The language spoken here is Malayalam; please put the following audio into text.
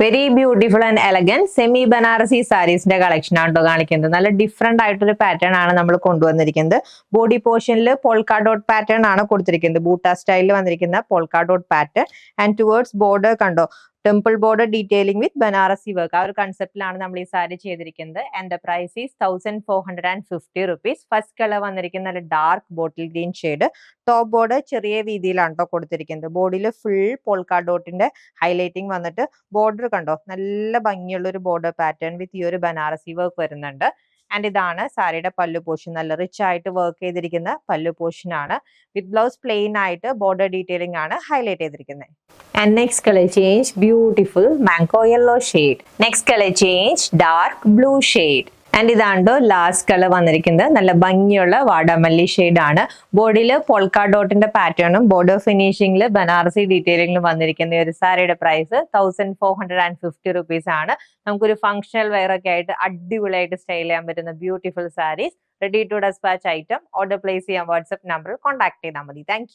Very beautiful and elegant semi Banarasi സാരീസിന്റെ കളക്ഷൻ ആണ് കാണിക്കുന്നത്. നല്ല ഡിഫറെന്റ് ആയിട്ടൊരു പാറ്റേൺ ആണ് നമ്മൾ കൊണ്ടുവന്നിരിക്കുന്നത്. ബോഡി പോർഷനിൽ പോൾക്കാ ഡോട്ട് പാറ്റേൺ ആണ് കൊടുത്തിരിക്കുന്നത്. ബൂട്ട സ്റ്റൈലിൽ വന്നിരിക്കുന്ന polka dot pattern and towards border കണ്ടോ, temple border detailing with Banarasi work. ആ ഒരു കൺസെപ്റ്റിലാണ് നമ്മൾ ഈ സാരി ചെയ്തിരിക്കുന്നത്. And the price is 1450 rupees. First colour വന്നിരിക്കുന്ന നല്ല dark bottle green shade. Top border ചെറിയ രീതിയിലാണ് കേട്ടോ കൊടുത്തിരിക്കുന്നത്. ബോഡിയിൽ ഫുൾ പോൾക്കാ ഡോട്ടിന്റെ ഹൈലൈറ്റിംഗ് വന്നിട്ട് ബോർഡർ കണ്ടോ, നല്ല ഭംഗിയുള്ള ഒരു ബോർഡർ പാറ്റേൺ വിത്ത് ഈ ഒരു ബനാറസി വർക്ക് വരുന്നുണ്ട്. ആൻഡ് ഇതാണ് സാരിയുടെ പല്ലു പോർഷൻ. നല്ല റിച്ച് ആയിട്ട് വർക്ക് ചെയ്തിരിക്കുന്ന പല്ലു പോർഷൻ ആണ്. വിത്ത് ബ്ലൗസ് പ്ലെയിൻ ആയിട്ട് ബോർഡർ ഡീറ്റെയിലിംഗ് ആണ് ഹൈലൈറ്റ് ചെയ്തിരിക്കുന്നത്. And next color change, beautiful mango yellow shade. Next color change, dark blue shade. And ഇതാണ്ടോ ലാസ്റ്റ് കളർ വന്നിരിക്കുന്നത്. നല്ല ഭംഗിയുള്ള വാടാമല്ലി ഷെയ്ഡ് ആണ്. ബോഡിയിൽ പോൾക്കാ ഡോട്ടിന്റെ പാറ്റേണും ബോർഡർ ഫിനിഷിംഗിൽ ബനാറസി ഡീറ്റെയിലിംഗിലും വന്നിരിക്കുന്ന ഈ ഒരു സാരിയുടെ പ്രൈസ് 1450 rupees ആണ്. നമുക്കൊരു ഫംഗ്ഷണൽ വെയർ ഒക്കെ ആയിട്ട് അടിപൊളിയായിട്ട് സ്റ്റൈൽ ചെയ്യാൻ പറ്റുന്ന beautiful saris. Ready to despatch item. Order place ചെയ്യാൻ വാട്സ്ആപ്പ് നമ്പറിൽ കോൺടാക്ട് ചെയ്താൽ മതി. താങ്ക്